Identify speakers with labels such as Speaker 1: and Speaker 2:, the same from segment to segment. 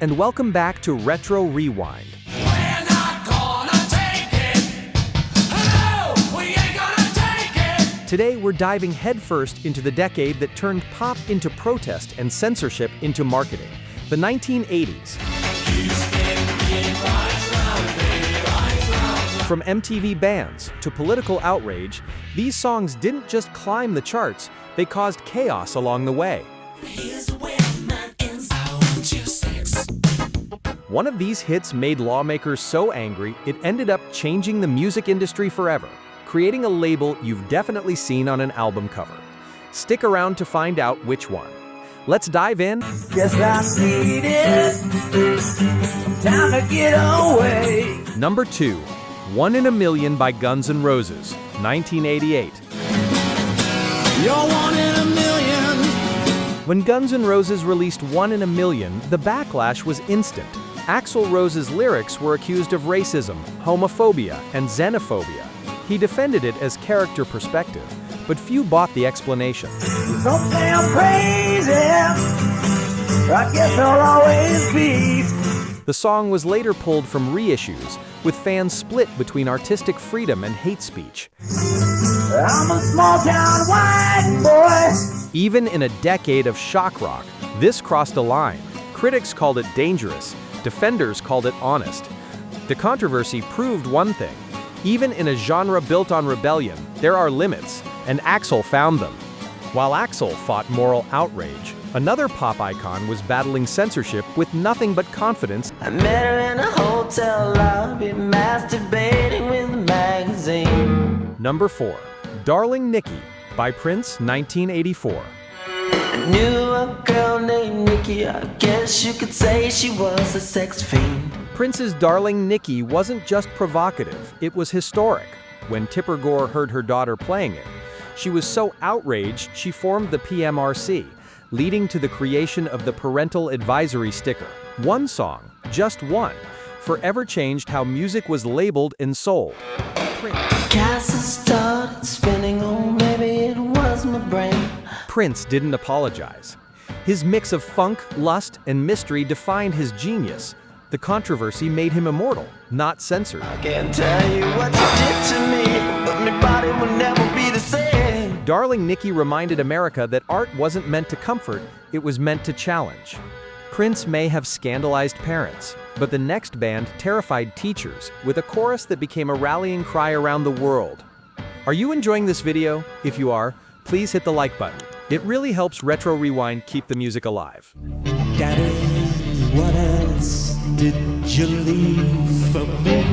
Speaker 1: and welcome back to Retro Rewind.
Speaker 2: We're not gonna take it. No, we ain't gonna take it.
Speaker 1: Today, we're diving headfirst into the decade that turned pop into protest and censorship into marketing, the 1980s. From MTV bans to political outrage, these songs didn't just climb the charts, they caused chaos along the way. One of these hits made lawmakers so angry, it ended up changing the music industry forever, creating a label you've definitely seen on an album cover. Stick around to find out which one. Let's dive in.
Speaker 3: Guess I need it. Time to get away.
Speaker 1: Number 2, 1 in a Million by Guns N' Roses, 1988.
Speaker 3: You're one in a million.
Speaker 1: When Guns N' Roses released 1 in a Million, the backlash was instant. Axl Rose's lyrics were accused of racism, homophobia, and xenophobia. He defended it as character perspective, but few bought the explanation.
Speaker 3: Don't say I'm crazy. I guess I'll always be.
Speaker 1: The song was later pulled from reissues, with fans split between artistic freedom and hate speech.
Speaker 3: I'm a small town white boy.
Speaker 1: Even in a decade of shock rock, this crossed a line. Critics called it dangerous. Defenders called it honest. The controversy proved one thing. Even in a genre built on rebellion, there are limits, and Axl found them. While Axl fought moral outrage, another pop icon was battling censorship with nothing but confidence.
Speaker 4: I met her in a hotel lobby, masturbating with a magazine.
Speaker 1: Number 4, Darling Nikki by Prince, 1984.
Speaker 4: I knew a girl named Nikki, I guess you could say she was a sex fiend.
Speaker 1: Prince's Darling Nikki wasn't just provocative, it was historic. When Tipper Gore heard her daughter playing it, she was so outraged she formed the PMRC, leading to the creation of the Parental Advisory Sticker. One song, just one, forever changed how music was labeled and sold.
Speaker 4: Castle started spinning, oh maybe it was my brain.
Speaker 1: Prince didn't apologize. His mix of funk, lust, and mystery defined his genius. The controversy made him immortal, not censored.
Speaker 4: I can't tell you what you did to me, but my body will never be the same.
Speaker 1: Darling Nikki reminded America that art wasn't meant to comfort, it was meant to challenge. Prince may have scandalized parents, but the next band terrified teachers with a chorus that became a rallying cry around the world. Are you enjoying this video? If you are, please hit the like button. It really helps Retro Rewind keep the music alive.
Speaker 5: Daddy, what else did you leave for me?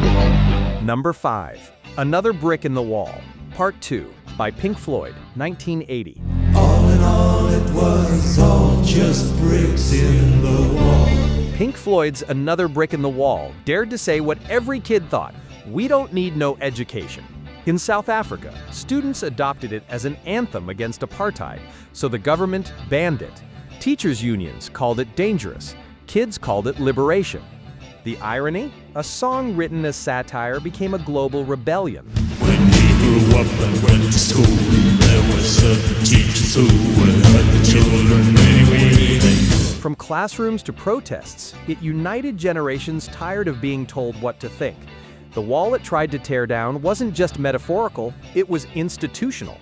Speaker 1: Number 5, Another Brick in the Wall, Part 2 by Pink Floyd, 1980.
Speaker 5: All in all, it was all just bricks in the wall.
Speaker 1: Pink Floyd's Another Brick in the Wall dared to say what every kid thought: we don't need no education. In South Africa, students adopted it as an anthem against apartheid, so the government banned it. Teachers' unions called it dangerous. Kids called it liberation. The irony? A song written as satire became a global rebellion.
Speaker 5: When he grew up and went to school, there were certain teachers who would hurt the children anyway they could.
Speaker 1: From classrooms to protests, it united generations tired of being told what to think. The wall it tried to tear down wasn't just metaphorical, it was institutional.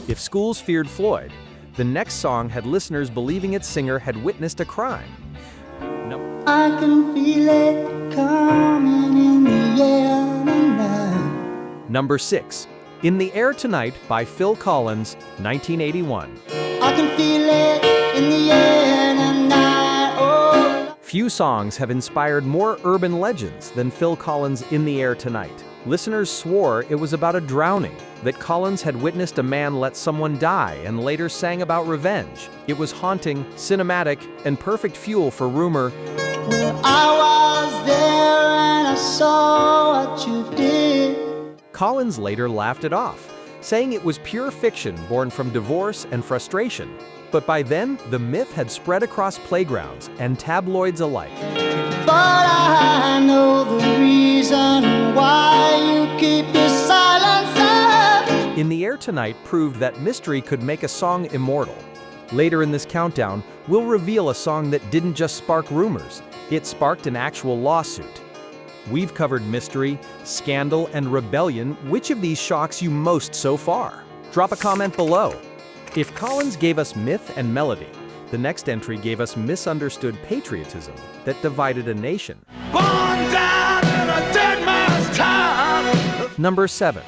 Speaker 1: If schools feared Floyd, the next song had listeners believing its singer had witnessed a crime.
Speaker 6: I can feel it coming in the air tonight.
Speaker 1: Number 6, In the Air Tonight by Phil Collins, 1981.
Speaker 6: I can feel it in the air tonight. Oh.
Speaker 1: Few songs have inspired more urban legends than Phil Collins' In the Air Tonight. Listeners swore it was about a drowning, that Collins had witnessed a man let someone die and later sang about revenge. It was haunting, cinematic, and perfect fuel for rumor.
Speaker 6: Well, I was there and I saw what you did.
Speaker 1: Collins later laughed it off, saying it was pure fiction born from divorce and frustration. But by then, the myth had spread across playgrounds and tabloids alike.
Speaker 6: But I know the reason why you keep your silence up.
Speaker 1: In the Air Tonight proved that mystery could make a song immortal. Later in this countdown, we'll reveal a song that didn't just spark rumors, it sparked an actual lawsuit. We've covered mystery, scandal, and rebellion. Which of these shocks you most so far? Drop a comment below. If Collins gave us myth and melody, the next entry gave us misunderstood patriotism that divided a nation. Number 7.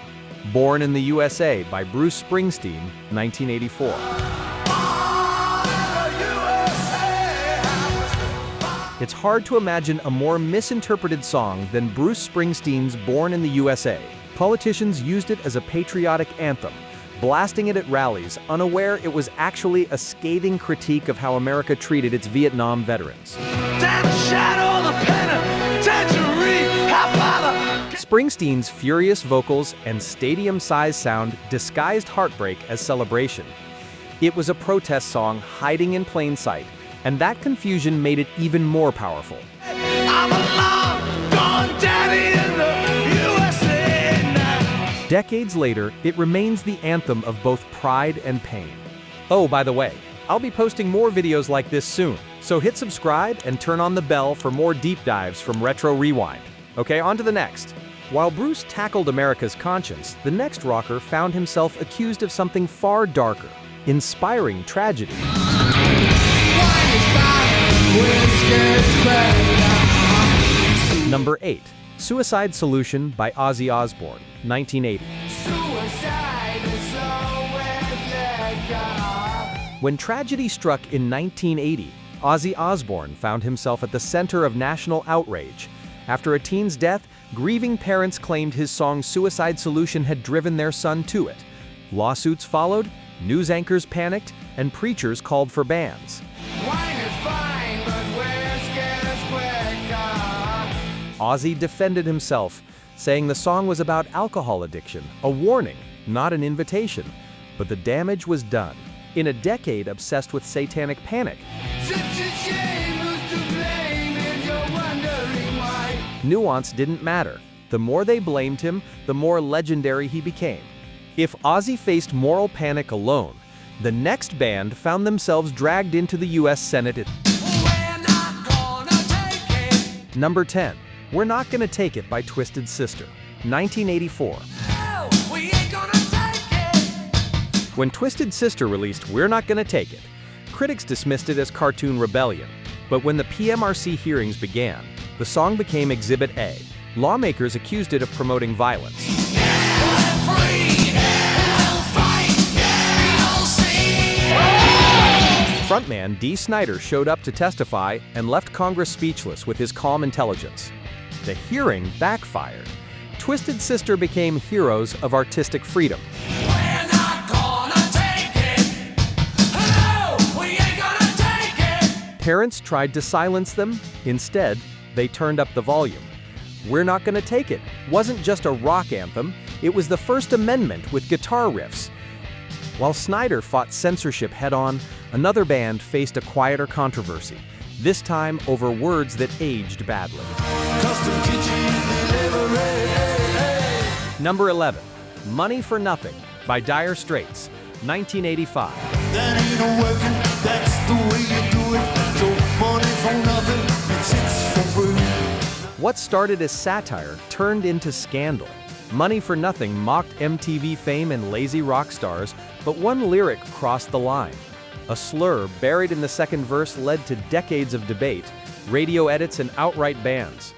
Speaker 1: Born in the USA by Bruce Springsteen, 1984. It's hard to imagine a more misinterpreted song than Bruce Springsteen's Born in the USA. Politicians used it as a patriotic anthem, blasting it at rallies, unaware it was actually a scathing critique of how America treated its Vietnam veterans. Springsteen's furious vocals and stadium-sized sound disguised heartbreak as celebration. It was a protest song hiding in plain sight, and that confusion made it even more powerful.
Speaker 2: I'm a long-gone daddy in the USA now.
Speaker 1: Decades later, it remains the anthem of both pride and pain. Oh, by the way, I'll be posting more videos like this soon, so hit subscribe and turn on the bell for more deep dives from Retro Rewind. Okay, on to the next. While Bruce tackled America's conscience, the next rocker found himself accused of something far darker, inspiring tragedy. Number 8. Suicide Solution by Ozzy Osbourne, 1980. When tragedy struck in 1980, Ozzy Osbourne found himself at the center of national outrage. After a teen's death, grieving parents claimed his song Suicide Solution had driven their son to it. Lawsuits followed, news anchors panicked, and preachers called for bans. Ozzy defended himself, saying the song was about alcohol addiction, a warning, not an invitation. But the damage was done. In a decade obsessed with satanic panic, nuance didn't matter. The more they blamed him, the more legendary he became. If Ozzy faced moral panic alone, the next band found themselves dragged into the US Senate. Number 10. We're Not Gonna Take It by Twisted Sister, 1984. When Twisted Sister released We're Not Gonna Take It, critics dismissed it as cartoon rebellion. But when the PMRC hearings began, the song became Exhibit A. Lawmakers accused it of promoting violence. Frontman Dee Snider showed up to testify and left Congress speechless with his calm intelligence. The hearing backfired. Twisted Sister became heroes of artistic freedom. Parents tried to silence them. Instead, they turned up the volume. We're Not Gonna Take It wasn't just a rock anthem, it was the First Amendment with guitar riffs. While Snyder fought censorship head-on, another band faced a quieter controversy, this time over words that aged badly. Number 11. Money for Nothing by Dire Straits, 1985.
Speaker 2: That ain't working, that's the way you do it. So money for nothing, it's for free.
Speaker 1: What started as satire turned into scandal. Money for Nothing mocked MTV fame and lazy rock stars, but one lyric crossed the line. A slur buried in the second verse led to decades of debate, radio edits, and outright bans.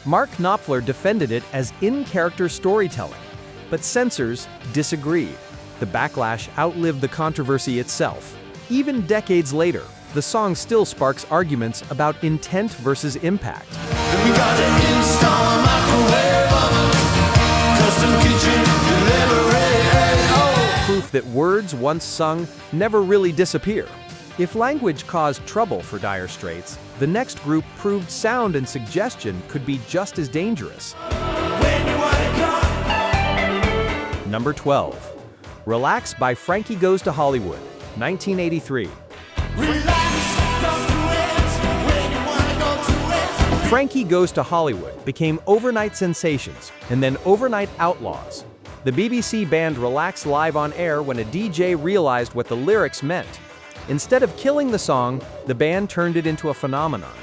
Speaker 1: Mark Knopfler defended it as in-character storytelling, but censors disagreed. The backlash outlived the controversy itself. Even decades later, the song still sparks arguments about intent versus impact.
Speaker 2: We got an install microwave oven, custom kitchen delivery.
Speaker 1: Proof that words once sung never really disappear. If language caused trouble for Dire Straits, the next group proved sound and suggestion could be just as dangerous. Number 12. Relax by Frankie Goes to Hollywood, 1983.
Speaker 2: Relax, don't do it when you wanna go to it.
Speaker 1: Frankie Goes to Hollywood became overnight sensations and then overnight outlaws. The BBC banned Relax live on air when a DJ realized what the lyrics meant. Instead of killing the song, the band turned it into a phenomenon.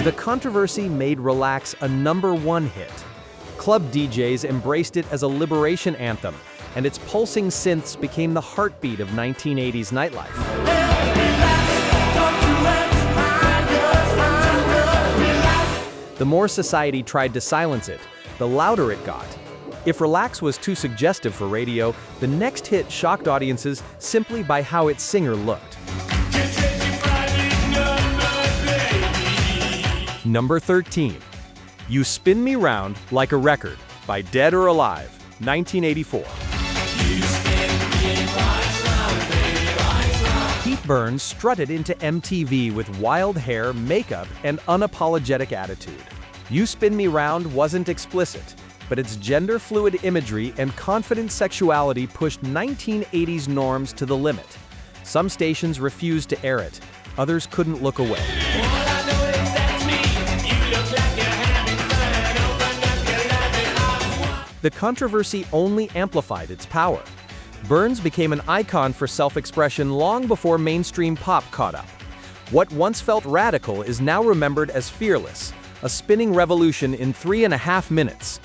Speaker 1: The controversy made Relax a #1 hit. Club DJs embraced it as a liberation anthem, and its pulsing synths became the heartbeat of 1980s nightlife. The more society tried to silence it, the louder it got. If Relax was too suggestive for radio, the next hit shocked audiences simply by how its singer looked. Number 13. You Spin Me Round Like a Record by Dead or Alive, 1984. Pete Burns strutted into MTV with wild hair, makeup, and unapologetic attitude. You Spin Me Round wasn't explicit, but its gender-fluid imagery and confident sexuality pushed 1980s norms to the limit. Some stations refused to air it, others couldn't look away. The controversy only amplified its power. Burns became an icon for self-expression long before mainstream pop caught up. What once felt radical is now remembered as fearless, a spinning revolution in 3.5 minutes.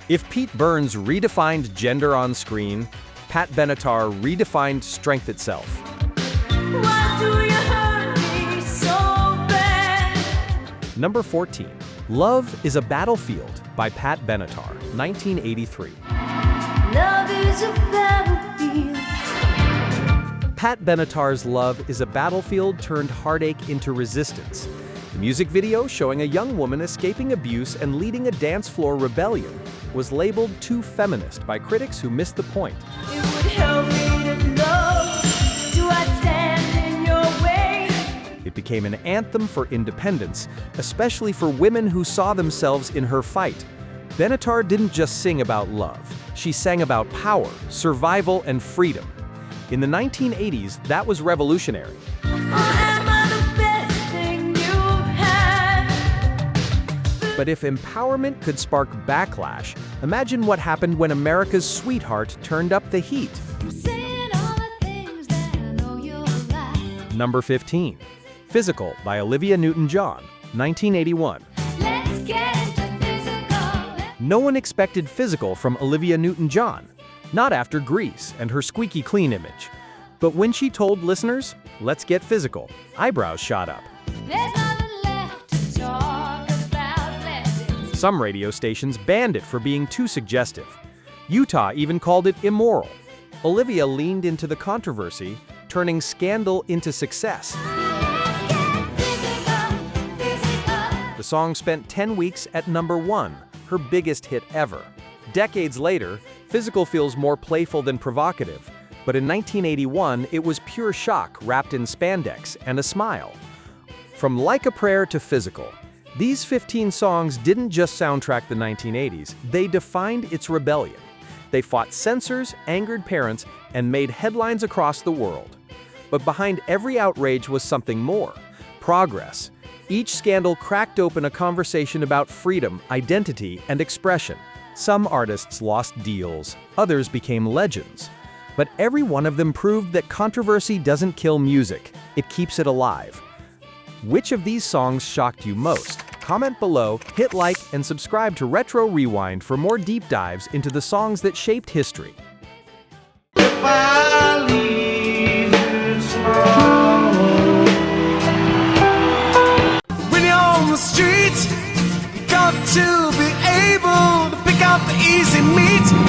Speaker 1: If Pete Burns redefined gender on screen, Pat Benatar redefined strength itself.
Speaker 7: Why do you hurt me so bad?
Speaker 1: Number 14. Love is a Battlefield by Pat Benatar, 1983.
Speaker 7: Love is a battlefield.
Speaker 1: Pat Benatar's Love is a Battlefield turned heartache into resistance. The music video, showing a young woman escaping abuse and leading a dance floor rebellion, was labeled too feminist by critics who missed the point.
Speaker 7: It would help me to know, do I stand in your way?
Speaker 1: It became an anthem for independence, especially for women who saw themselves in her fight. Benatar didn't just sing about love. She sang about power, survival, and freedom. In the 1980s, that was revolutionary.
Speaker 7: Or am I the best thing you've had?
Speaker 1: But if empowerment could spark backlash, imagine what happened when America's sweetheart turned up the heat.
Speaker 7: I'm saying all the things that I know you'll like.
Speaker 1: Number 15. Physical by Olivia Newton-John, 1981.
Speaker 7: Let's get into physical.
Speaker 1: No one expected Physical from Olivia Newton-John, not after Grease and her squeaky clean image. But when she told listeners, "Let's get physical," eyebrows shot up.
Speaker 7: There's nothing left to talk about. Let's
Speaker 1: Some radio stations banned it for being too suggestive. Utah even called it immoral. Olivia leaned into the controversy, turning scandal into success. The song spent 10 weeks at #1, her biggest hit ever. Decades later, Physical feels more playful than provocative, but in 1981, it was pure shock wrapped in spandex and a smile. From Like a Prayer to Physical, these 15 songs didn't just soundtrack the 1980s, they defined its rebellion. They fought censors, angered parents, and made headlines across the world. But behind every outrage was something more: progress. Each scandal cracked open a conversation about freedom, identity, and expression. Some artists lost deals, others became legends. But every one of them proved that controversy doesn't kill music, it keeps it alive. Which of these songs shocked you most? Comment below, hit like, and subscribe to Retro Rewind for more deep dives into the songs that shaped history.
Speaker 2: When you're on the street, got to